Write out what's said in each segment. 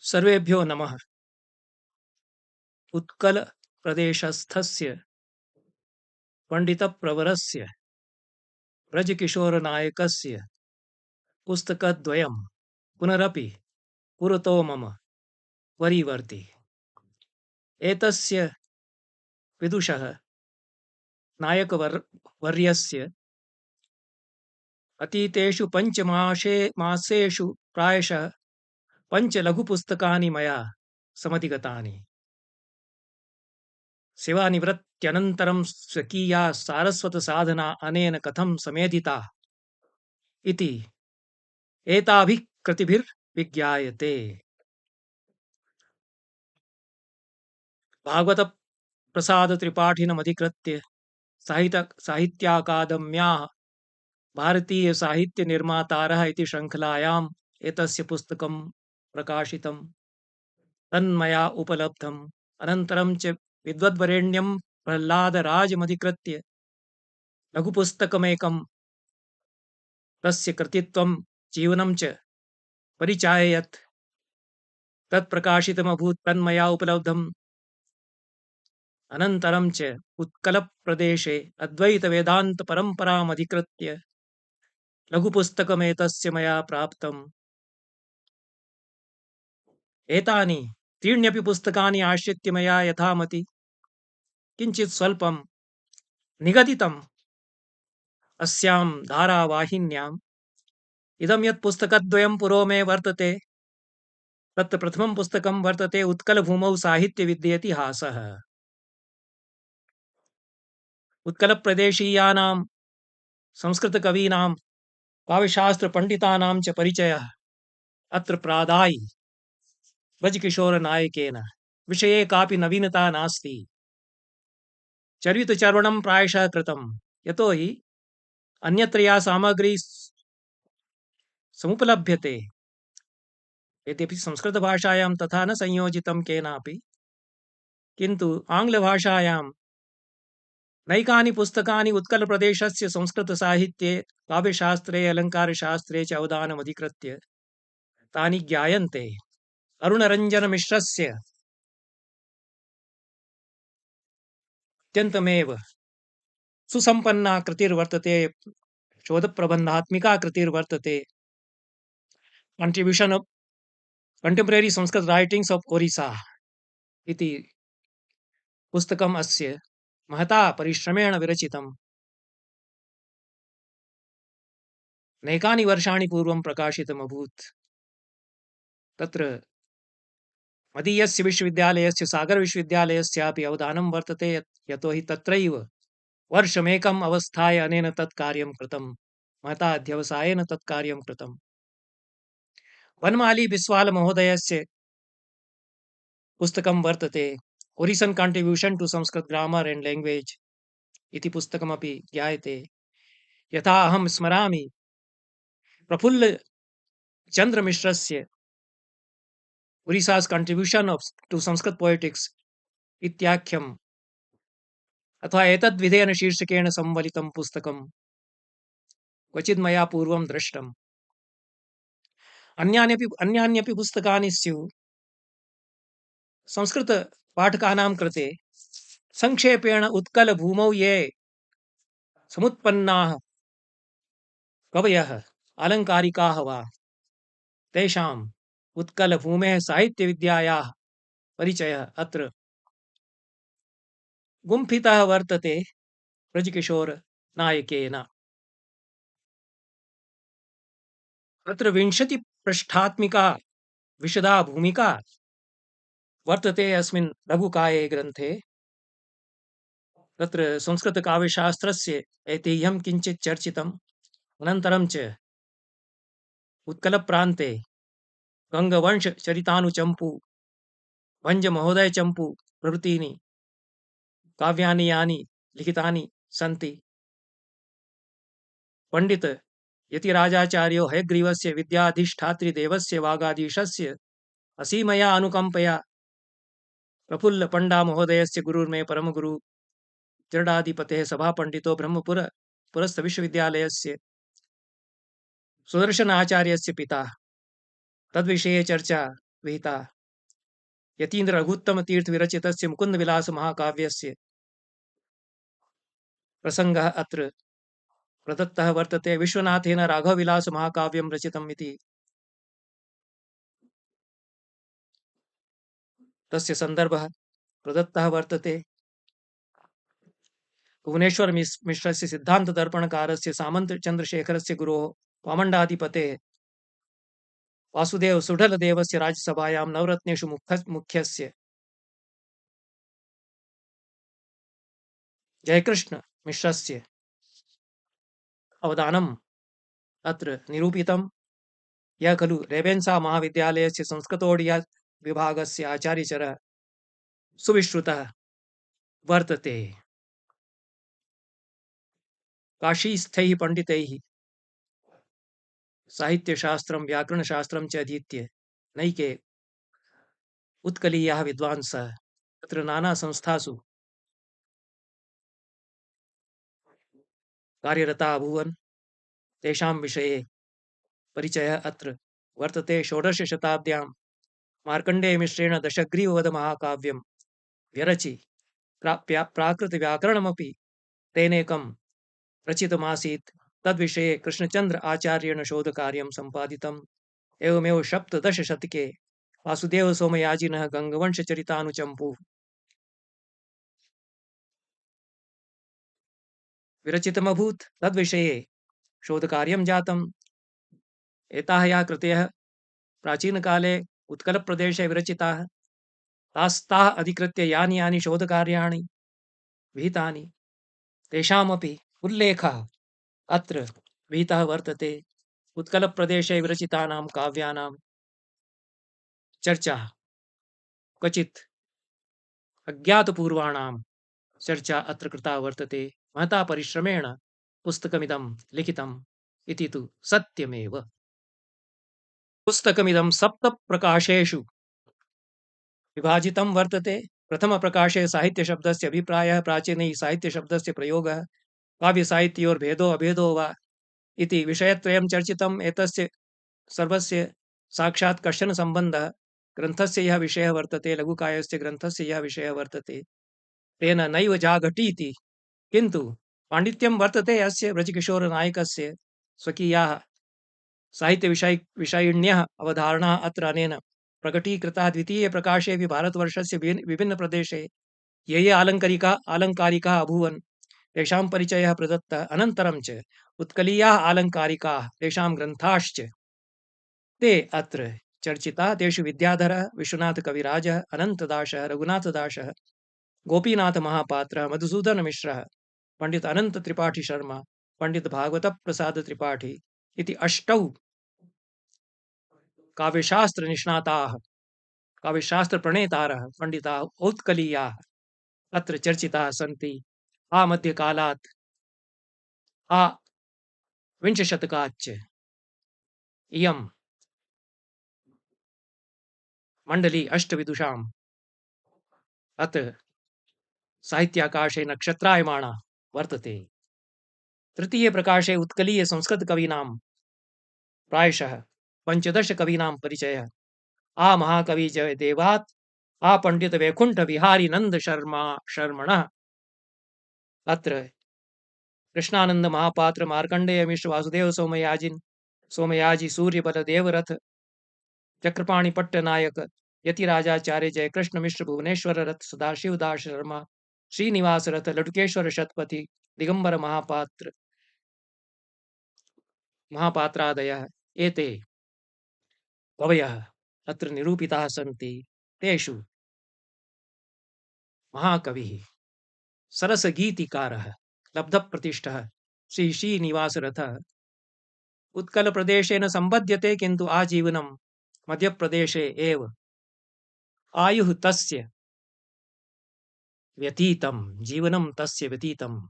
सर्वेभ्यो नमः। उत्कलप्रदेशस्थस्य पण्डितप्रवरस्य ब्रजकिशोरनायकस्य पुस्तकद्वयं पुनरपि पुरतो मम वरीवर्ति। एतस्य विदुषः नायकवर्यस्य अतीतेषु मासेषु प्रायशः 5 लघुपुस्तकानि मया समधिगतानि। सेवानिवृत्त्यनन्तरं स्वकीया सारस्वतसाधना अनेन कथं समेधिता इति एताभिः कृतिभिर्विज्ञायते। भागवत प्रसाद त्रिपाठिनमधिकृत्य साहित्याकादम्याः भारतीय साहित्य निर्मातारः इति श्रृङ्खलायाम् एतस्य पुस्तकं प्रकाशितं तन्मया उपलब्धम्। अनन्तरं च विद्वद्वरेण्यं प्रह्लादराजमधिकृत्य लघुपुस्तकमेकं तस्य कृतित्वं जीवनं च परिचाययत् तत्प्रकाशितमभूत् तन्मया उपलब्धम्। अनन्तरं च उत्कलप्रदेशे अद्वैतवेदान्तपरम्परामधिकृत्य लघुपुस्तकमेतस्य मया प्राप्तम्। एतानि त्रीण्यपि पुस्तकानि आश्रित्य मया यथामति किञ्चित् स्वल्पं निगदितम् अस्यां धारावाहिन्याम्। इदं यत् पुस्तकद्वयं पुरो मे वर्तते तत् प्रथमं पुस्तकं वर्तते उत्कलभूमौ साहित्यविद्येतिहासः। उत्कलप्रदेशीयानां संस्कृतकवीनां काव्यशास्त्रपण्डितानां च परिचयः अत्र प्रादायि ब्रजकिशोरनायकेन। विषये कापि नवीनता नास्ति। चरितचर्वणं प्रायशः कृतं, यतो हि अन्यत्र या सामग्री समुपलभ्यते यद्यपि संस्कृतभाषायां तथा न संयोजितं केनापि, किन्तु आङ्ग्लभाषायां नैकानि पुस्तकानि उत्कलप्रदेशस्य संस्कृतसाहित्ये काव्यशास्त्रे अलङ्कारशास्त्रे च अवदानमधिकृत्य तानि ज्ञायन्ते। अरुणरञ्जनमिश्रस्य अत्यन्तमेव सुसम्पन्ना कृतिर्वर्तते, शोधप्रबन्धात्मिका कृतिर्वर्तते, contribution of contemporary Sanskrit writings of Orissa इति पुस्तकम् अस्य महता परिश्रमेण विरचितम्। नैकानि वर्षाणि पूर्वं प्रकाशितमभूत्। तत्र मदीयस्य विश्वविद्यालयस्य सागरविश्वविद्यालयस्यापि अवदानं वर्तते, यतो हि तत्रैव वर्षमेकम् अवस्थाय अनेन तत् कार्यं कृतं, महता अध्यवसायेन तत् कार्यं कृतं। वनमाली बिस्वाल महोदयस्य पुस्तकं वर्तते Orissan contribution to Sanskrit grammar and language इति पुस्तकमपि ज्ञायते। यथा अहं स्मरामि प्रफुल्ल चंद्र मिश्रस्य Orissa's contribution to Sanskrit poetics इत्याख्यम् अथवा एतद्विधेन शीर्षकेण संवलितं पुस्तकं क्वचित् मया पूर्वं दृष्टम्। अन्यान्यपि पुस्तकानि स्युः। संस्कृत पाठकानां कृते संक्षेपेण उत्कलभूमौ ये समुत्पन्नाः कवयः आलङ्कारिकाः वा तेषाम् उत्कलभूमेः साहित्यविद्यायाः परिचयः अत्र गुम्फितः वर्तते ब्रजकिशोरनायकेन। अत्र 20 पृष्ठात्मिका विशदा भूमिका वर्तते अस्मिन् लघुकाये ग्रन्थे। तत्र संस्कृतकाव्यशास्त्रस्य ऐतिह्यं किञ्चित् चर्चितम्। अनन्तरं च उत्कलप्रान्ते गङ्गवंशचरितानुचम्पू, भञ्जमहोदयचम्पू प्रभृतीनि काव्यानि यानि लिखितानि सन्ति। पंडित यतिराजाचार्यो हयग्रीवस्य विद्याधिष्ठातृदेवस्य वागाधीशस्य असीमया अनुकंपया प्रफुल्ल पंडा महोदयस्य गुरुर्मे परमगुरु त्रिडाधिपतेः सभापण्डितो ब्रह्मपुर पुरस्थ विश्वविद्यालयस्य सुदर्शन आचार्यस्य पिता तद्विषये चर्चा विहिता। यतीन्द्र रघुत्तम तीर्थ विरचितस्य मुकुंद विलास महाकाव्यस्य प्रसंगः अत्र प्रदत्तः वर्तते। विश्वनाथेन राघव विलास महाकाव्यं रचितम् इति तस्य संदर्भः प्रदत्तः वर्तते। भुवनेश्वर मिश्रस्य सिद्धांत दर्पणकारस्य सामंत चंद्रशेखरस्य गुरोः वामण्डाधिपतेः वासुदेव सुढलदेवस्य राज्यसभायां नवरत्नेषु मुख्यस्य जयकृष्ण मिश्रस्य अवदानम् अत्र निरूपितम्। यः खलु रेवेन्सा महाविद्यालयस्य संस्कृतोडिया विभागस्य आचार्यचरः सुविश्रुतः वर्तते। काशीस्थैः पंडितैः साहित्यशास्त्रं व्याकरणशास्त्रं च अधीत्य नैके उत्कलीयाः विद्वांसः तत्र नानासंस्थासु कार्यरता अभूवन्। तेषां विषये परिचयः अत्र वर्तते। षोडशशताब्द्यां मार्कण्डेयमिश्रेण दशग्रीववधमहाकाव्यं व्यरचि प्राकृतव्याकरणमपि तेनेकं रचितमासीत्। तद्विषये कृष्णचन्द्र आचार्येण शोधकार्यं सम्पादितम्। एवमेव सप्तदशशतके वासुदेवसोमयाजिनः गङ्गवंशचरितानुचम्पुः विरचितमभूत्। तद्विषये शोधकार्यं जातम्। एताः याः कृतयः प्राचीनकाले उत्कलप्रदेशे विरचिताः तास्ताः अधिकृत्य यानि यानि शोधकार्याणि विहितानि तेषामपि उल्लेखः अत्र विहितः वर्तते। उत्कलप्रदेशे विरचितानां काव्यानां चर्चा क्वचित् अज्ञातपूर्वाणां चर्चा अत्र कृता वर्तते। महता परिश्रमेण पुस्तकमिदं लिखितम् इति तु सत्यमेव। पुस्तकमिदं सप्तप्रकाशेषु विभाजितं वर्तते। प्रथमप्रकाशे साहित्यशब्दस्य अभिप्रायः, प्राचीनैः साहित्यशब्दस्य प्रयोगः, काव्यसाहित्योर्भेदो अभेदो वा इति विषयत्रयं चर्चितम्। एतस्य सर्वस्य साक्षात् कश्चन सम्बन्धः ग्रन्थस्य यः विषयः वर्तते, लघुकायस्य ग्रन्थस्य यः विषयः वर्तते तेन नैव जाघटीति। किन्तु पाण्डित्यं वर्तते अस्य ब्रजकिशोरनायकस्य। स्वकीयाः साहित्यविषयिण्यः अवधारणाः अत्र अनेन प्रकटीकृताः। द्वितीयप्रकाशेऽपि भारतवर्षस्य विभिन्नप्रदेशे ये ये आलङ्कारिकाः अभूवन् तेषां परिचयः प्रदत्तः। अनन्तरं च उत्कलीयाः आलङ्कारिकाः तेषां ग्रन्थाश्च ते अत्र चर्चिताः। तेषु विद्याधरः, विश्वनाथकविराजः, अनन्तदासः, रघुनाथदासः, गोपीनाथमहापात्रः, मधुसूदनमिश्रः, पंडित अनंत त्रिपाठी शर्मा, पंडित भागवत प्रसाद त्रिपाठी इति अष्टौ काव्यशास्त्र निष्णाताः काव्यशास्त्र प्रणेतारः पंडिताः औत्कलीयाः अत्र चर्चिताः सन्ति। आ मध्यकालात् आ विंशशतकाच्च इयं मण्डली अष्टविदुषाम् अत्र साहित्याकाशे नक्षत्रायमाणा वर्तते। तृतीय प्रकाशे उत्कलीय संस्कृत कवीनां प्रायशः 15 कवीनां परिचयः। आ महाकवि जय देवात्, आ पंडित वैकुंठ विहारी नंद शर्मणः अत्र कृष्णानंद महापात्र, मार्कंडेय मिश्र, वासुदेव सोमयाजी, सूर्यबल देवरथ, चक्रपाणि पट्टनायक, यतिराजाचार्य, जयकृष्ण मिश्र, भुवनेश्वर रथ, सदाशिव दास शर्मा, श्रीनिवास रथ, लटुकेश्वर शतपथि, दिगंबर महापात्रादयः एते कवयः अत्र निरूपिताः सन्ति। तेषु महाकविः सरसगीतिकारः लब्धप्रतिष्ठः श्री श्रीनिवासरथः उत्कलप्रदेशेन सम्बध्यते, किन्तु आजीवनं मध्यप्रदेशे एव आयुः तस्य व्यतीतं, जीवनं तस्य व्यतीतम्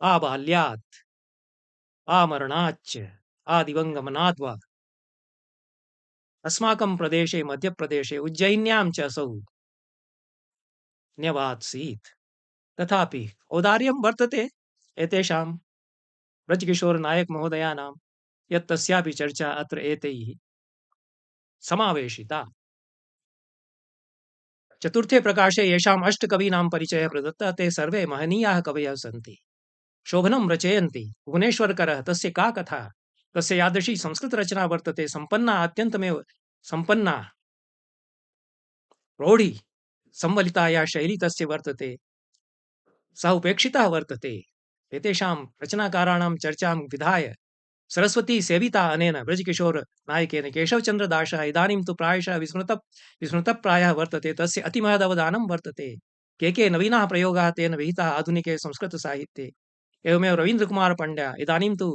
आबाल्यात् आमरणाच्च आदिवङ्गमनाद्वा अस्माकं प्रदेशे मध्यप्रदेशे उज्जयिन्यां च असौ न्यवात्सीत्। तथापि औदार्यं वर्तते एतेषां ब्रजकिशोर नायक महोदयानां, यत् तस्यापि चर्चा अत्र एतैः समावेशिता। चतुर्थे प्रकाशे येषाम् अष्टकवीनां परिचयः प्रदत्तः ते सर्वे महनीयाः कवयः सन्ति। शोभनं रचयन्ति। भुवनेश्वरकरः तस्य का कथा? तस्य यादृशी संस्कृतरचना वर्तते, सम्पन्ना अत्यन्तमेव सम्पन्ना प्रौढी संवलिता या शैली तस्य वर्तते, सः उपेक्षितः वर्तते। एतेषां रचनाकाराणां चर्चां विधाय सरस्वती सेविता अनेन ब्रजकिशोर नायकेन केशवचन्द्रदासः इदानीं तु प्रायशः विस्मृतप्रायः वर्तते। तस्य अतिमहदवदानं वर्तते। के नवीनाः प्रयोगाः तेन विहिताः आधुनिके संस्कृतसाहित्ये। एवमेव रवीन्द्रकुमारपण्ड्या इदानीं तु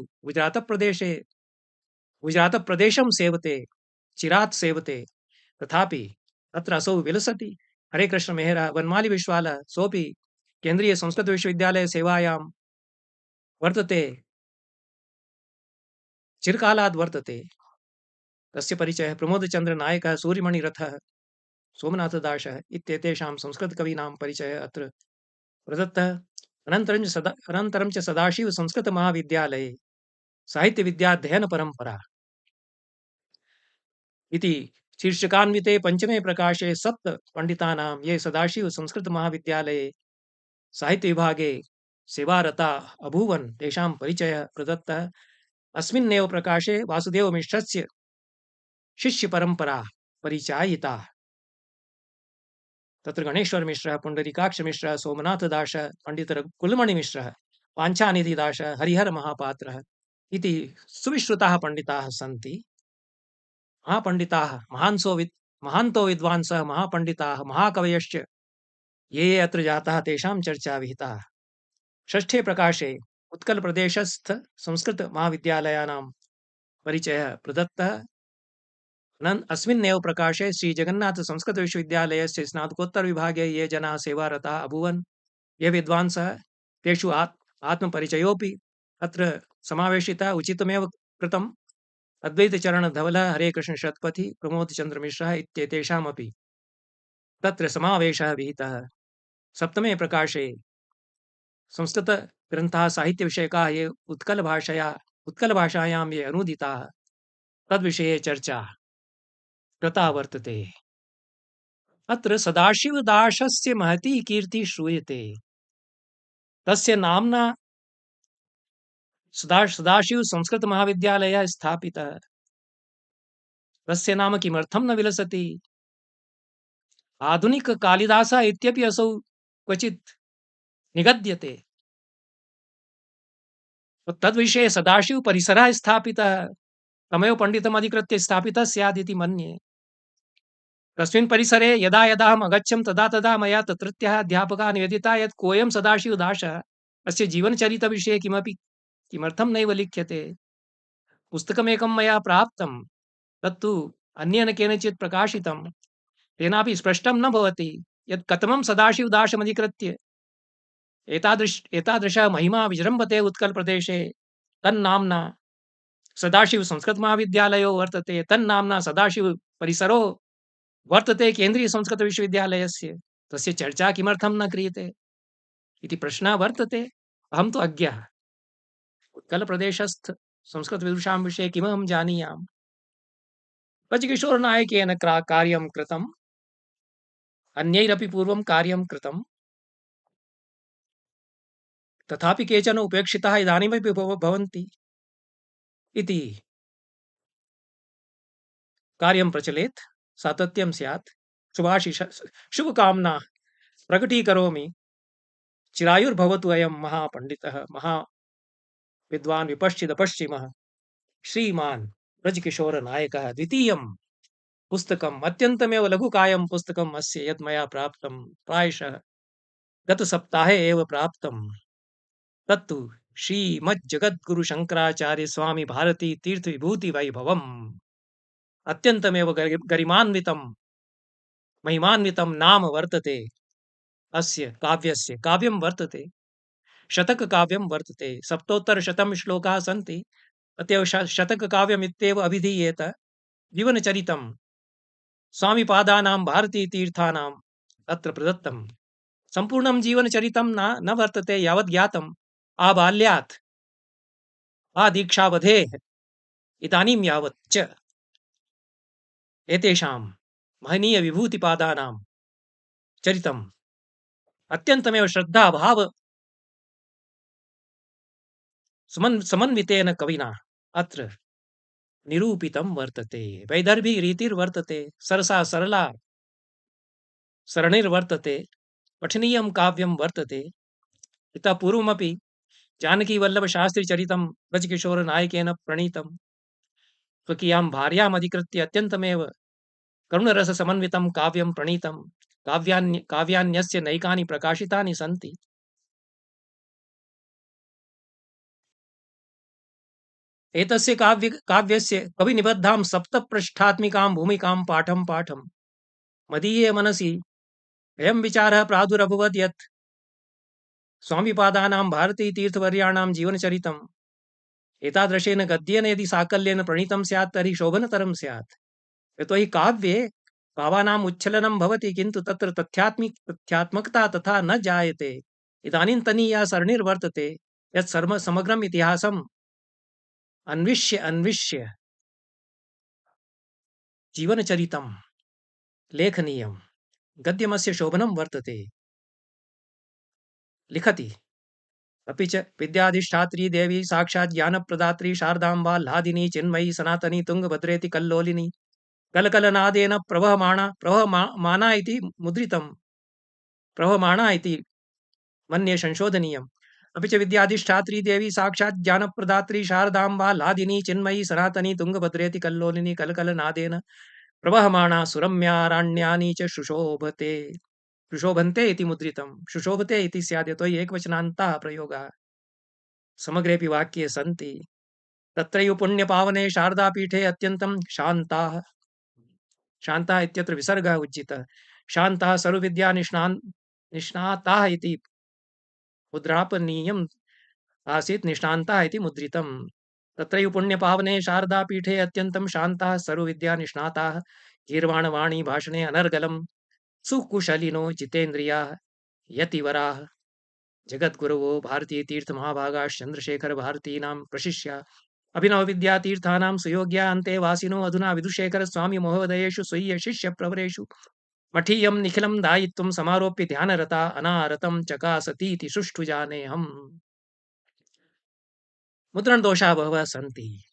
गुजरातप्रदेशं सेवते, चिरात् सेवते, तथापि तत्र असौ विलसति। हरे कृष्ण मेहरा वनमाली विश्वालः सोऽपि केन्द्रीय संस्कृत विश्वविद्यालय सेवायां वर्तते, चिरकालात् वर्तते। तस्य परिचयः प्रमोदचन्द्र नायकः, सूर्यमणिरथः, सोमनाथदासः इत्येतेषां संस्कृतकवीनां परिचयः अत्र प्रदत्तः। अनन्तरं च सदाशिव संस्कृतमहाविद्यालये साहित्यविद्याध्ययनपरम्परा इति शीर्षकान्विते पञ्चमे प्रकाशे सप्त पंडितानां ये सदाशिव संस्कृतमहाविद्यालये साहित्यविभागे सेवारता अभूवन् तेषां परिचयः प्रदत्तः। अस्मिन्नेव प्रकाशे वासुदेवमिश्रस्य शिष्यपरम्परा परिचायिता। तत्र गणेश्वरमिश्रः, पुण्डरीकाक्षमिश्रः, सोमनाथदासः, पण्डितकुलमणिमिश्रः, पाञ्चानिधिदासः, हरिहरमहापात्रः इति सुविश्रुताः पण्डिताः सन्ति। महापण्डिताः महान्तो विद्वांसः, महापण्डिताः, महाकवयश्च ये ये अत्र जाताः तेषां चर्चा विहिता। षष्ठे प्रकाशे उत्कलप्रदेशस्थ संस्कृतमहाविद्यालयानां परिचयः प्रदत्तः। अस्मिन्नेव प्रकाशे श्रीजगन्नाथ संस्कृतविश्वविद्यालयस्य स्नातकोत्तरविभागे ये जनाः सेवारताः अभूवन्, ये विद्वांसः, तेषु आत्मपरिचयोऽपि अत्र समावेशितः, उचितमेव कृतम्। अद्वैतचरणधवलः, हरे कृष्ण शतपथी, प्रमोदचन्द्रमिश्रः इत्येतेषामपि तत्र समावेशः विहितः। सप्तमे प्रकाशे संस्कृतग्रन्थाः साहित्यविषयकाः ये उत्कलभाषायां ये अनूदिताः तद्विषये चर्चा कृता वर्तते। अत्र सदाशिवदासस्य महती कीर्तिः श्रूयते। तस्य नाम्ना सदाशिव संस्कृत महाविद्यालयः स्थापितः। तस्य नाम किमर्थं न विलसति? आधुनिक कालिदासः इत्यपि असौ क्वचित् निगद्यते। तद्विषये सदाशिव परिसरः स्थापितः, तमेव पण्डितम् अधिकृत्य स्थापितः स्यात् इति मन्ये। तस्मिन् परिसरे यदा यदा अहम् अगच्छं तदा तदा मया तत्रत्यः अध्यापकः निवेदितः यत् कोऽयं सदाशिवदासः, अस्य जीवनचरितविषये किमर्थं नैव लिख्यते। पुस्तकमेकं मया प्राप्तं, तत्तु अन्येन केनचित् प्रकाशितं, तेनापि स्पष्टं न भवति यत् कथं सदाशिवदासमधिकृत्य एतादृशः महिमा विजृम्भते उत्कलप्रदेशे। तन्नाम्ना सदाशिव संस्कृतमहाविद्यालयो वर्तते, तन्नाम्ना सदाशिव परिसरो वर्तते केन्द्रीय संस्कृतविश्वविद्यालयस्य। तस्य चर्चा किमर्थं न क्रियते इति प्रश्नः वर्तते। अहं तु अज्ञः, उत्कलप्रदेशस्थ संस्कृतविदुषां विषये किमहं जानीयाम्। ब्रजकिशोरनायकेन कार्यं कृतम्, अन्यैरपि पूर्वं कार्यं कृतम्, तथापि केचन उपेक्षिताः इदानीमपि भवन्ति इति कार्यं प्रचलेत्, सातत्यं स्यात्। शुभकामना प्रकटीकरोमि। चिरायुर्भवतु अयं महापण्डितः, महाविद्वान् विपश्चिदपश्चिमः श्रीमान् ब्रजकिशोरनायकः। द्वितीयं पुस्तकम् अत्यन्तमेव लघुकायं पुस्तकम् अस्य यत् मया प्राप्तं, प्रायशः गतसप्ताहे एव प्राप्तं। तत्तु श्रीमज्जगद्गुरु शङ्कराचार्य स्वामी भारती तीर्थविभूतिवैभवम्। अत्यन्तमेव गरिमान्वितं महिमान्वितं नाम वर्तते अस्य काव्यस्य। काव्यं वर्तते, शतककाव्यं वर्तते, सप्तोत्तरशतं श्लोकाः सन्ति। अतएव शतककाव्यम् इत्येव अभिधीयेत। जीवनचरितं स्वामिपादानां भारतीतीर्थानाम् अत्र प्रदत्तं। सम्पूर्णं जीवनचरितं न वर्तते यावत् ज्ञातम्। आबाल्यात् आदीक्षावधेः इदानीं यावत् च एतेषां महनीय विभूतिपादानां चरितम् अत्यन्तमेव श्रद्धा भाव समन्वितेन कविना अत्र निरूपितं वर्तते। वैदर्भी रीतिर्वर्तते, सरसा सरला सरणिर्वर्तते, पठनीयं काव्यं वर्तते। इतः पूर्वमपि जानकीवल्लभशास्त्रीचरितं ब्रजकिशोरनायकेन प्रणीतं। स्वकीयां भार्यामधिकृत्य अत्यन्तमेव करुणरससमन्वितं काव्यं प्रणीतं। काव्यान्यस्य नैकानि प्रकाशितानि सन्ति। एतस्य काव्यस्य कविनिबद्धां सप्तपृष्ठात्मिकां भूमिकां पाठं पाठं मदीये मनसि अयं विचारः प्रादुरभवत् यत् स्वामिपादानां भारतीतीर्थवर्याणां जीवनचरितम् एतादृशेन गद्येन यदि साकल्येन प्रणीतं स्यात् तर्हि शोभनतरं स्यात्। यतोहि काव्ये भावानाम् उच्छलनं भवति, किन्तु तत्र तथ्यात्मकता तथा न जायते। इदानीन्तनीया सरणिर्वर्तते यत् समग्रम् इतिहासम् अन्विष्य अन्विष्य जीवनचरितं लेखनीयम्। गद्यमस्य शोभनं वर्तते। लिखति अपि च विद्याधिष्ठात्री देवी साक्षात् ज्ञानप्रदात्री शारदाम्बा ह्लादिनी चिन्मयी सनातनी तुङ्गभद्रेति कल्लोलिनी कलकलनादेन प्रवहमाना इति मुद्रितं। प्रवहमाना इति मन्ये संशोधनीयम्। अपि च विद्याधिष्ठात्री देवी साक्षात् ज्ञानप्रदात्री शारदाम्बा ह्लादिनी चिन्मयी सनातनी तुङ्गभद्रेति कल्लोलिनी कलकलनादेन प्रवहमाना सुरम्यारण्यानि च शुशोभते। शुशोभन्ते इति मुद्रितं। शुशोभते इति स्यात्, यतोहि एकवचनान्ताः प्रयोगाः समग्रेऽपि वाक्ये सन्ति। तत्रैव पुण्यपावने शारदापीठे अत्यन्तं शान्ताः। शान्ताः इत्यत्र विसर्गः उज्जितः। शान्ताः निष्णाताः इति मुद्रापनीयम् आसीत्, निष्णान्ताः इति मुद्रितम्। तत्रैव पुण्यपावने शारदापीठे अत्यन्तं शान्ताः सर्वविद्यानिष्णाताः गीर्वाणवाणी भाषणे अनर्गलं सुकुशलिनो जितेन्द्रियाः यतिवराः जगद्गुरवो भारतीतीर्थमहाभागाः चन्द्रशेखर भारतीनां प्रशिष्या अभिनवविद्यातीर्थानां सुयोग्या अन्ते वासिनो अधुना विधुशेखर स्वामी महोदयेषु स्वीय शिष्य प्रवरेषु मठीयं निखिलं दायित्वं समारोप्य ध्यानरता अनारतं चकासतीति सुष्ठु जानेऽहम्। मुद्रणदोषाः बहवः सन्ति,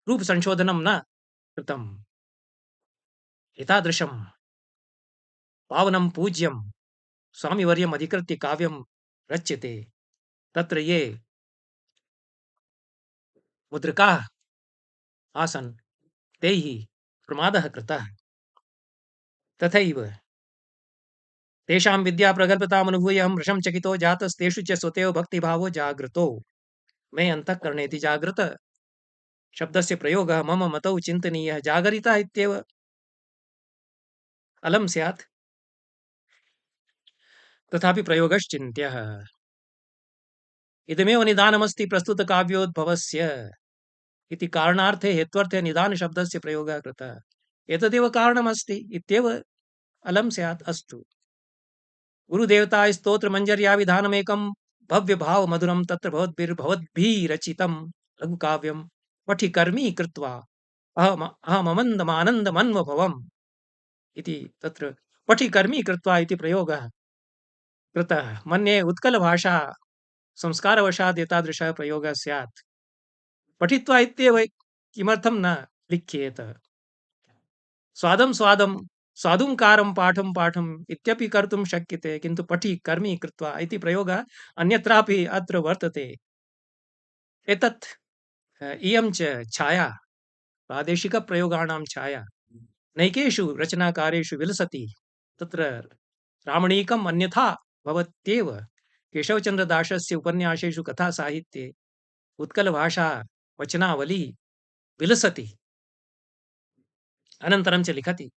रूपसंशोधनं न कृतम्। एतादृशं पावनं पूज्यं स्वामिवर्यम् अधिकृत्य काव्यं रच्यते। तत्र ये मुद्रकाः आसन् तैः प्रमादः कृतः। तथैव तेषां विद्याप्रगल्भतामनुभूय अहं रसं चकितो जातस्तेषु च स्वतेव भक्तिभावो जागृतो। मे अन्तःकरणे इति जागृत शब्दस्य प्रयोगः मम मतौ चिन्तनीयः। जागरिता इत्येव अलं स्यात्, तथापि प्रयोगश्चिन्त्यः। इदमेव निदानमस्ति प्रस्तुतकाव्योद्भवस्य इति कारणार्थे हेत्वर्थे निदानशब्दस्य प्रयोगः कृतः। एतदेव कारणमस्ति इत्येव अलं स्यात्। अस्तु। गुरुदेवतास्तोत्रमञ्जर्या विधानमेकं भव्यभावमधुरं तत्र भवद्भिः रचितं लघुकाव्यं पठिकर्मी कृत्वा अहममन्दमानन्दमन्वभवम् इति तत्र पठिकर्मी कृत्वा इति प्रयोगः कृतः। मन्ये उत्कलभाषा संस्कारवशात् एतादृशः प्रयोगः स्यात्। पठित्वा इत्येव किमर्थं न लिख्येत। स्वादं स्वादं स्वादुङ्कारं पाठं पाठम् इत्यपि कर्तुं शक्यते, किन्तु पठि कर्मी कृत्वा इति प्रयोगः अन्यत्रापि अत्र वर्तते। एतत् इयं च छाया, प्रादेशिकप्रयोगाणां छाया नैकेषु रचनाकारेषु विलसति। तत्र रामणीकम् अन्यथा भवत्येव। केशवचन्द्रदासस्य उपन्यासेषु कथासाहित्ये उत्कलभाषा वचनावली विलसति। अनन्तरं च लिखति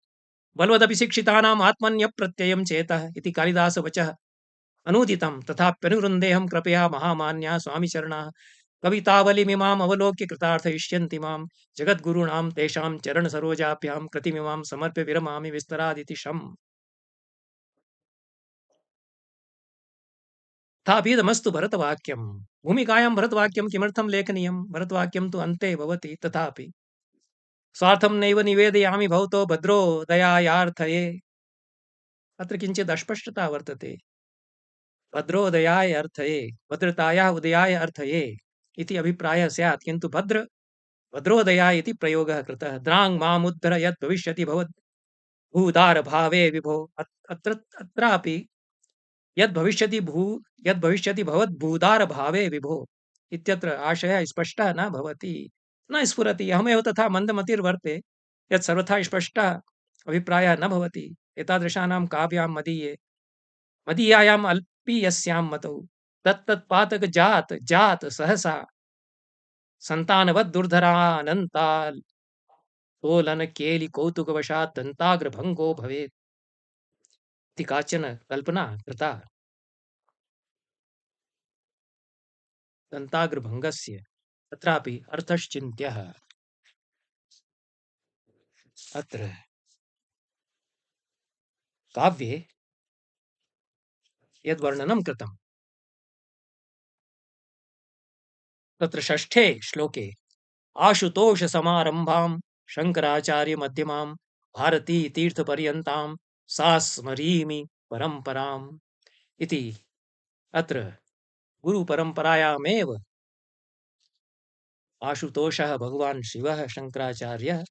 बलवदपि शिक्षितानाम् आत्मन्यप्रत्ययं चेतः इति कालिदासवचः अनूदितं। तथाप्यनुवृन्देऽहं कृपया महामान्याः स्वामिचरणाः कवितावलिमिमाम् अवलोक्य कृतार्थयिष्यन्ति मां जगद्गुरूणां तेषां चरणसरोजाभ्यां कृतिमिमां समर्प्य विरमामि विस्तरादिति शम्। तथापीदमस्तु भरतवाक्यं। भूमिकायां भरतवाक्यं किमर्थं लेखनीयं? भरतवाक्यं तु अन्ते भवति। तथापि स्वार्थं नैव निवेदयामि भवतो भद्रो दयायार्थये अत्र किञ्चित् अस्पष्टता वर्तते। भद्रोदयाय अर्थये, भद्रतायाः उदयाय अर्थये इति अभिप्रायः स्यात्, किन्तु भद्रोदयाय इति प्रयोगः कृतः। द्राङ् मामुद्धर यद् भविष्यति भवद् भूदारभावे विभो। अत्रापि यद् भविष्यति भवद् भूदारभावे विभो इत्यत्र आशयः स्पष्टः न भवति, न स्फुरति। अहमेव तथा मन्दमतिर्वर्ते यत् सर्वथा स्पष्टः अभिप्रायः न भवति। एतादृशानां काव्यां मदीयायाम् अल्पीयस्यां मतौ तत्तत्पातक जात जात सहसा संतानवद् दुर्धरानन्ताल् तोलन केलि कौतुकवशात् दन्ताग्रभङ्गो भवेत् इति काचन कल्पना कृता। दन्ताग्रभङ्गस्य तत्रापि अर्थश्चिन्त्यः। अत्र काव्ये यद्वर्णनं कृतं तत्र षष्ठे श्लोके आशुतोष समारंभां शंकराचार्य मध्यमां भारती तीर्थपर्यन्तां सा स्मरीमि परम्पराम् इति। अत्र गुरुपरम्परायामेव आशुतोषः भगवान् शिवः शंकराचार्यः,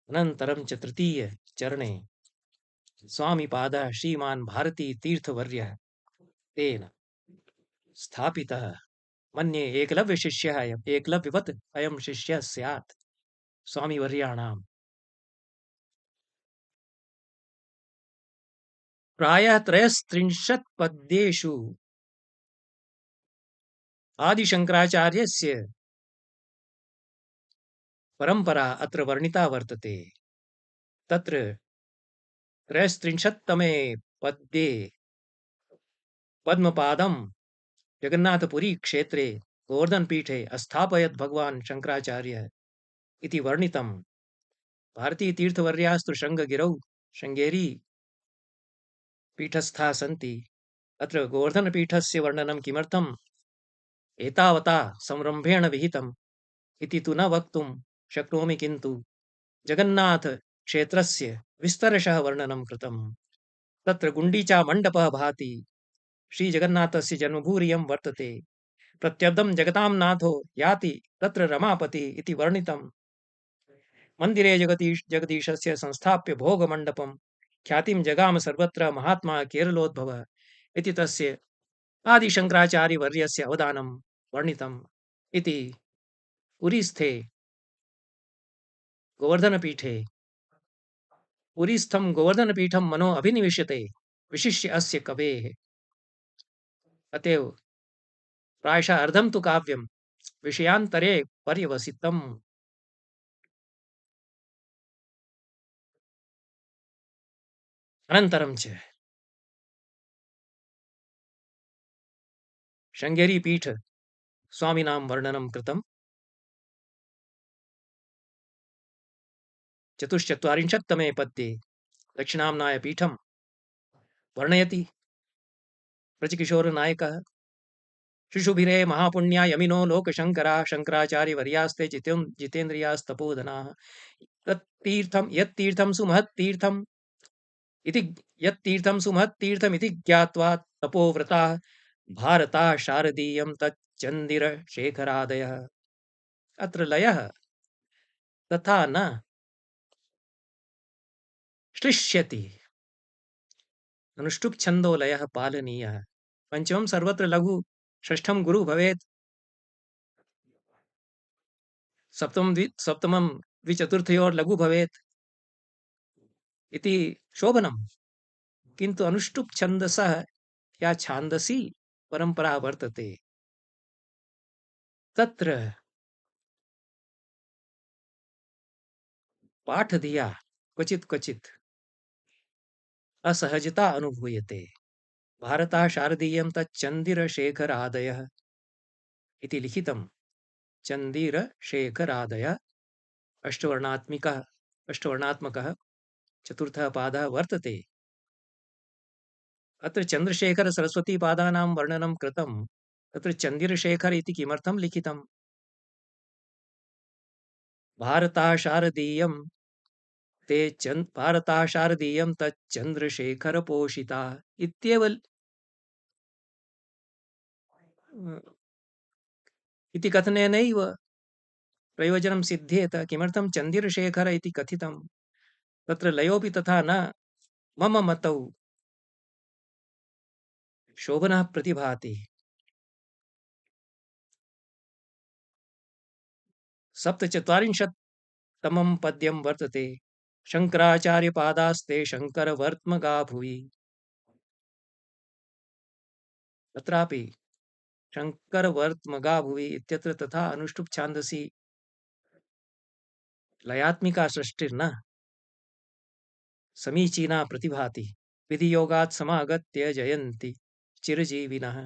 अनन्तरं च तृतीय चरणे स्वामिपादः श्रीमान् भारती तीर्थवर्यः तेन स्थापितः। मन्ये एकलव्यशिष्यः एकलव्यवत् अयं शिष्यः स्यात् स्वामिवर्याणाम्। प्रायः 33 पद्येषु आदिशङ्कराचार्यस्य परम्परा अत्र वर्णिता वर्तते। तत्र 33तमे पद्ये पद्मपादं जगन्नाथपुरी क्षेत्रे गोवर्धनपीठे अस्थापयत् भगवान् शङ्कराचार्यः इति वर्णितं। भारतीतीर्थवर्यास्तु शृङ्गगिरौ शृङ्गेरी पीठस्थाः सन्ति। अत्र गोवर्धनपीठस्य वर्णनं किमर्थम् एतावता संरम्भेण विहितम् इति तु न वक्तुं शक्नोमि, किन्तु जगन्नाथक्षेत्रस्य विस्तरशः वर्णनं कृतम्। तत्र गुण्डीचामण्डपः भाति। श्रीजगन्नाथस्य जन्मभूरियं वर्तते। प्रत्यब्धं जगतां नाथो याति तत्र रमापति इति वर्णितम्। मन्दिरे जगदीशस्य संस्थाप्य भोगमण्डपं ख्यातिं जगाम सर्वत्र महात्मा केरलोद्भवः इति तस्य आदिशङ्कराचार्यवर्यस्य अवदानं वर्णितम् इति। पुरीस्थे गोवर्धनपीठे पुरीस्थं गोवर्धनपीठं मनो अभिनिविश्यते विशिष्य अस्य कवेः। अतएव प्रायशः अर्धं तु काव्यं विषयान्तरे पर्यवसितम्। अनन्तरं च शृङ्गेरीपीठ स्वामिनां वर्णनं कृतं। 44तमे पद्ये दक्षिणाम्नाय पीठं वर्णयति ब्रजकिशोरनायकः। शिशुभिरे महापुण्या यमिनो लोकशङ्करा शङ्कराचार्यवर्यास्ते जितेन्द्रियास्तपोधनाः। तत्तीर्थं यत्तीर्थं सुमहत्तीर्थम् इति यत्तीर्थं सुमहत्तीर्थमिति ज्ञात्वा तपोव्रताः भारता शारदीयं तच्चन्दिरशेखरादयः। अत्र लयः तथा न श्लिष्यति। अनुष्टुप् छन्दो लयः पालनीयः। पंचमं सर्वत्र लघु, षष्ठं गुरु भवेत्, सप्तमं द्विचतुर्थयोर्लघु भवेत् इति शोभनं। किन्तु अनुष्टुप् छन्दसः या छान्दसी परंपरा वर्तते तत्र पाठधिया क्वचित् क्वचित् असहजता अनुभूयते। भारता शारदीयं तच्चन्दिरशेखरादयः इति लिखितं। चन्दिरशेखरादयः अष्टवर्णात्मकः चतुर्थः पादः वर्तते। अत्र चन्द्रशेखर सरस्वती पादानां वर्णनं कृतं। तत्र चन्दिरशेखर इति किमर्थं लिखितं? भारता शारदीयं ते भारताः शारदीयं तच्चन्द्रशेखरपोषिता इत्येव इति कथनेनैव प्रयोजनं सिद्ध्येत। किमर्थं चन्द्रशेखर इति कथितं तत्र लयोऽपि तथा न मम मतौ शोभनः प्रतिभाति। सप्तचत्वारिंशत्तमं पद्यं वर्तते शङ्कराचार्यपादास्ते शङ्करवर्त्मगा भुवि। तत्रापि शङ्करवर्त्मगा भुवि इत्यत्र तथा अनुष्टुप् छान्दसि लयात्मिका सृष्टिर्न समीचीना प्रतिभाति। विधियोगात् समागत्य जयन्ति चिरजीविनः।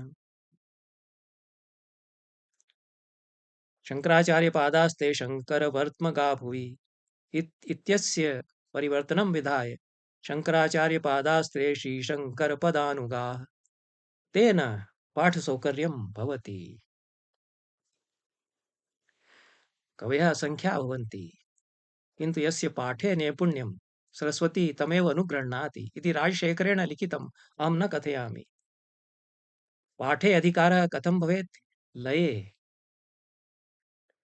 शङ्कराचार्यपादास्ते शङ्करवर्त्मगा भुवि इत्यस्य परिवर्तनं विधाय शङ्कराचार्यपादास्ते श्रीशङ्करपदानुगाः तेन पाठसौकर्यं भवति। कवयः असङ्ख्या भवन्ति किन्तु यस्य पाठे नैपुण्यं सरस्वती तमेव अनुगृह्णाति इति राजशेखरेण लिखितम् अहं न कथयामि। पाठे अधिकारः कथं भवेत्? लये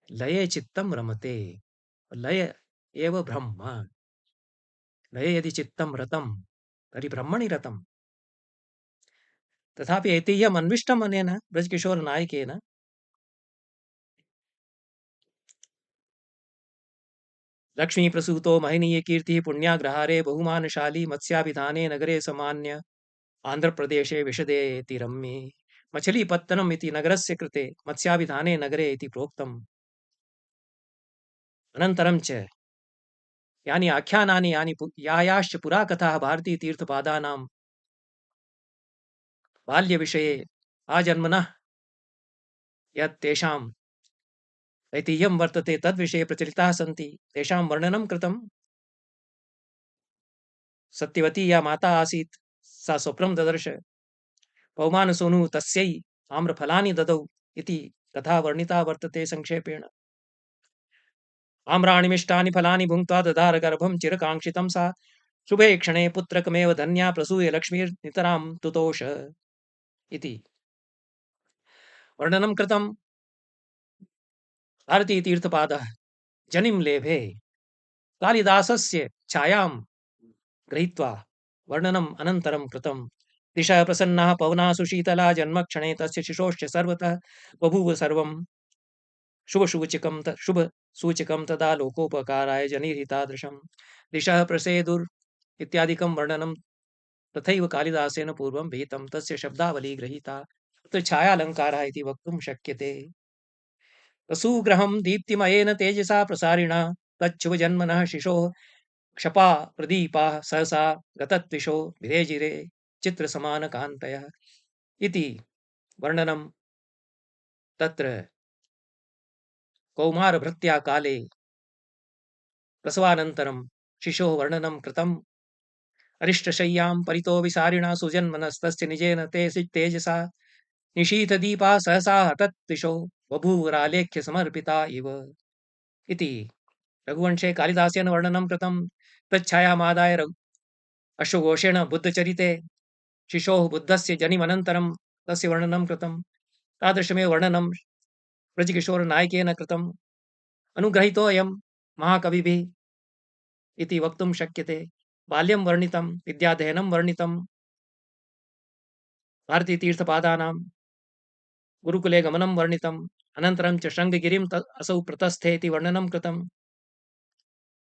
लये चित्तं रमते। लय एव ब्रह्म। लये यदि चित्तं रतं तर्हि ब्रह्मणि रतम्। तथापि ऐतिह्यम् अन्विष्टम् अनेन ब्रजकिशोरनायकेन। लक्ष्मीप्रसूतो महनीयकीर्तिः पुण्याग्रहारे बहुमानशाली मत्स्याभिधाने नगरे समान्य आन्ध्रप्रदेशे विशदेति रम्ये। मछलीपत्तनम् इति नगरस्य कृते मत्स्याभिधाने नगरे इति प्रोक्तम्। अनन्तरं च यानि आख्यानानि याश्च पुराकथाः भारतीतीर्थपादानां बाल्यविषये आजन्मनः यत् तेषाम् ऐतिह्यं वर्तते तद्विषये प्रचलिताः सन्ति तेषां वर्णनं कृतं। सत्यवती या माता आसीत् सा स्वप्नं ददर्श पौमानसोनुः तस्यै आम्रफलानि ददौ इति कथा वर्णिता वर्तते संक्षेपेण। आम्राणिमिष्टानि फलानि भुङ्क्त्वा ददार गर्भं चिरकाङ्क्षितं सा शुभे क्षणे पुत्रकमेव धन्या प्रसूय लक्ष्मीर्नितरां तुतोष इति वर्णनं कृतं। भारतीतीर्थपादः जनिं लेभे कालिदासस्य छायां गृहीत्वा वर्णनम् अनन्तरं कृतं। दिशः प्रसन्नाः पवनासु शीतला जन्मक्षणे तस्य शिशोश्च सर्वतः बभूव सर्वं शुभसूचकं तदा लोकोपकाराय जनिर्हितादृशं। दिशः प्रसेदुर् इत्यादिकं वर्णनं तथैव कालिदासेन पूर्वं विहितं तस्य शब्दावली गृहीता। तत्र छायालङ्कारः इति वक्तुं शक्यते। प्रसूग्रहं दीप्तिमयेन तेजसा प्रसारिणा तच्छुभजन्मनः शिशोः क्षपा प्रदीपाः सहसा गतत्विषो विरेजिरे चित्रसमानकान्तयः इति वर्णनं तत्र कौमारभृत्या काले प्रसवानन्तरं शिशोः वर्णनं कृतम्। अरिष्टशय्यां परितो विसारिणा सुजन्मनस्तस्य निजेन ते तेजसा निशीथदीपा सहसा हतत्विषो बभूवरालेख्य समर्पिता इव इति रघुवंशे कालिदासेन वर्णनं कृतं। तच्छायामादाय अश्वघोषेण बुद्धचरिते शिशोः बुद्धस्य जनिमनन्तरं तस्य वर्णनं कृतं। तादृशमेव वर्णनं ब्रजकिशोरनायकेन कृतम्। अनुग्रहीतोऽयं महाकविभिः इति वक्तुं शक्यते। बाल्यं वर्णितं, विद्याध्ययनं वर्णितं, भारतीतीर्थपादानां गुरुकुले गमनं वर्णितम्। अनन्तरं च शृङ्गगिरिं असौ प्रतस्थे इति वर्णनं कृतं।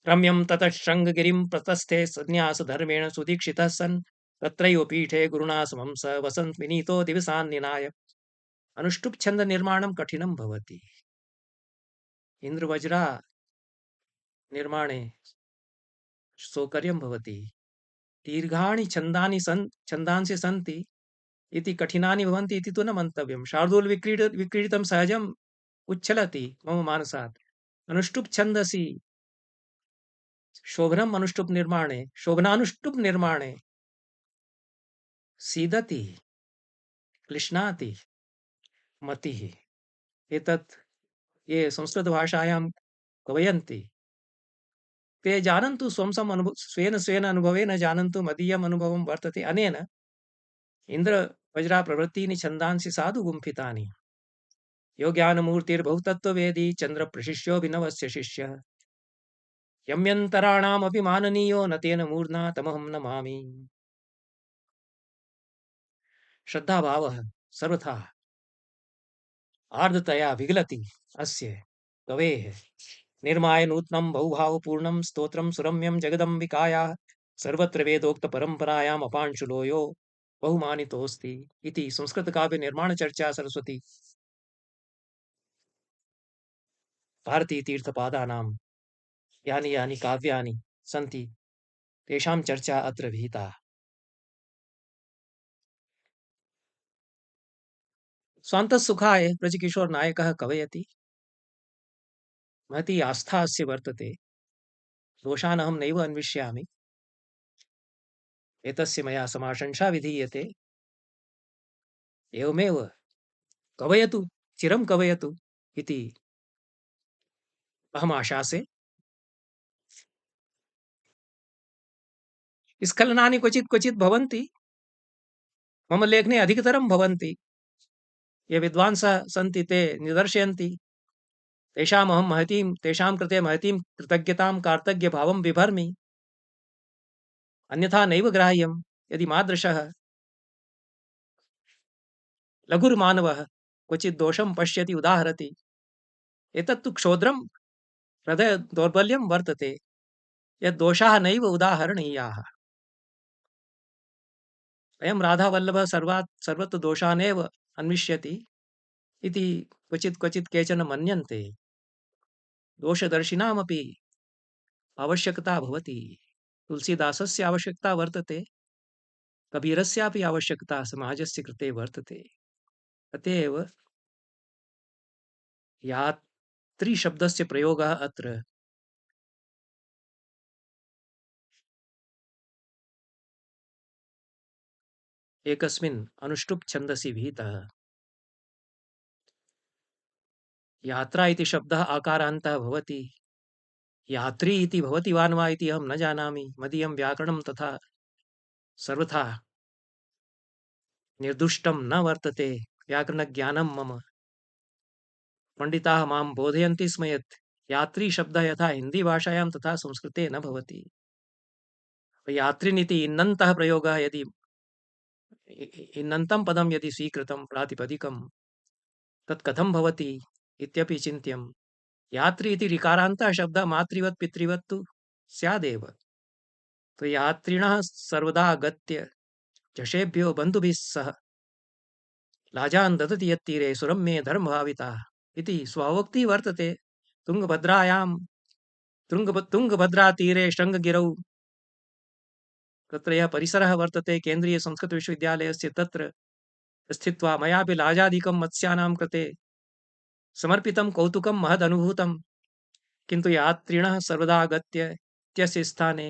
रम्यं ततः शृङ्गगिरिं प्रतस्थे सन्न्यासधर्मेण सुदीक्षितः सन् तत्रैव पीठे गुरुणा समं स वसन् विनीतो दिवसान्निनाय। अनुष्टुप् छन्द निर्माणं कठिनं भवति। इन्द्रवज्रा निर्माणे सौकर्यं भवति। दीर्घाणि छन्दांसि सन्ति इति कठिनानि भवन्ति इति तु न मन्तव्यं। शार्दूलविक्रीडितं सहजम् उच्छलति मम मानसात्। अनुष्टुप् छन्दसि शोभनम् अनुष्टुप् निर्माणे शोभनानुष्टुप् निर्माणे सीदति क्लिश्नाति मतिः। एतत् ये संस्कृतभाषायां कवयन्ति ते जानन्तु स्वेन स्वेन अनुभवेन जानन्तु मदीयम् अनुभवं वर्तते। अनेन इन्द्रवज्राप्रवृत्तीनि छन्दांसि साधु गुम्फितानि यो ज्ञानमूर्तिर्बहुतत्त्ववेदी चन्द्रप्रशिष्योऽभिनवस्य शिष्यः यम्यन्तराणामपि माननीयो न तेन मूर्ध्ना तमहं नमामि। श्रद्धाभावः सर्वथा आर्द्रतया विगलति अस्य कवेः निर्माय नूत्नं बहुभावपूर्णं स्तोत्रं सुरम्यं जगदम्बिकायाः सर्वत्र वेदोक्तपरम्परायाम् अपांशुलो यो बहुमानितोऽस्ति इति संस्कृतकाव्यनिर्माणचर्चा सरस्वती भारतीतीर्थपादानां यानि यानि काव्यानि सन्ति तेषां चर्चा अत्र विहिता। स्वान्तः ब्रजकिशोर नायकः कवयति महती आस्था अस्य वर्तते दोषान् अहं नैव अन्विष्यामि एतस्य मया समाशंसा विधीयते एवमेव कवयतु चिरं कवयतु इति अहम् आशासे। स्खलनानि क्वचित् क्वचित् भवन्ति मम लेखने अधिकतरं भवन्ति ये विद्वांसः सन्ति ते निदर्शयन्ति तेषां कृते महतीं कृतज्ञतां कार्तज्ञभावं बिभर्मि अन्यथा नैव ग्राह्यं यदि मादृशः लघुर्मानवः क्वचित् दोषं पश्यति उदाहरति एतत्तु क्षोद्रं हृदय दौर्बल्यं वर्तते यद्दोषाः नैव उदाहरणीयाः। अयं राधावल्लभः सर्वत्र दोषानेव अन्विष्यति इति क्वचित् क्वचित् केचन मन्यन्ते दोषदर्शिनामपि आवश्यकता भवति तुलसीदासस्य आवश्यकता वर्तते कबीरस्यापि आवश्यकता समाजस्य कृते वर्तते। अत एव यात्री शब्दस्य प्रयोगः अत्र एकस्मिन् अनुष्टुप् छन्दसि विहितः। यात्रा इति शब्दः आकारान्तः भवति यात्री इति भवति वा न वा इति अहं न जानामि मदीयं व्याकरणं तथा सर्वथा निर्दुष्टं न वर्तते व्याकरणज्ञानं मम पंडिताः मां बोधयन्ति स्म यत् यात्री शब्दः यथा हिंदी भाषायां तथा संस्कृते न भवति यात्रिनिति इन्नन्तः प्रयोगः यदि इन्नन्तं पदं यदि स्वीकृतं प्रातिपदिकं तत् कथं भवति इत्यपि चिन्त्यं यात्री इति ऋकारान्तः शब्दः मातृवत् पितृवत् तु स्यादेव तो यात्रिणः सर्वदा गत्य जशेभ्यो बन्धुभिः सह लाजान् ददति यत्तीरे सुरम्ये धर्मभाविताः इति स्वोक्तिः वर्तते। तुङ्गभद्रायां तुङ्गभद्रातीरे शृङ्गगिरौ तत्र यः परिसरः वर्तते केन्द्रीयसंस्कृतविश्वविद्यालयस्य तत्र स्थित्वा मयापि लाजादिकं मत्स्यानां कृते समर्पितं कौतुकं महदनुभूतं किन्तु यात्रिणः सर्वदा गत्य इत्यस्य स्थाने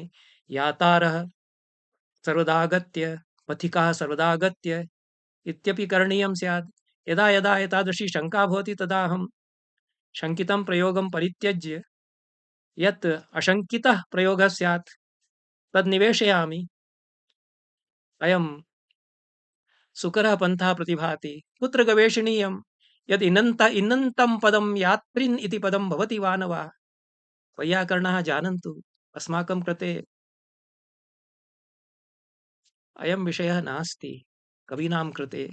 यातारः सर्वदा गत्य पथिकाः सर्वदा गत्य इत्यपि करणीयं स्यात्। यदा यदा एतादृशी शङ्का भवति तदा अहं शङ्कितं प्रयोगं परित्यज्य यत् अशङ्कितः प्रयोगः स्यात् तद् निवेशयामि। अयं सुकरः पन्थः प्रतिभाति कुत्र गवेषणीयं यद् इन्नन्तं पदं यात्रिन् इति पदं भवति वा न वा वैयाकरणाः जानन्तु अस्माकं कृते अयं विषयः नास्ति कवीनां कृते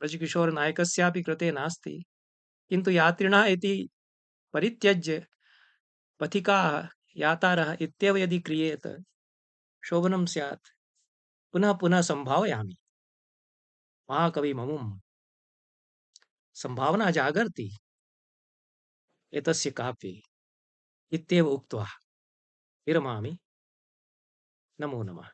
ब्रजकिशोरनायकस्यापि कृते नास्ति किन्तु यात्रिणः इति परित्यज्य पथिकाः यातारः इत्येव यदि क्रियेत शोभनं स्यात्। पुनः पुनः संभावयामि महाकवि ममुं संभावना जागर्ति एतस्य काव्ये इत्येव उक्त्वा विरमामि। नमो नमः।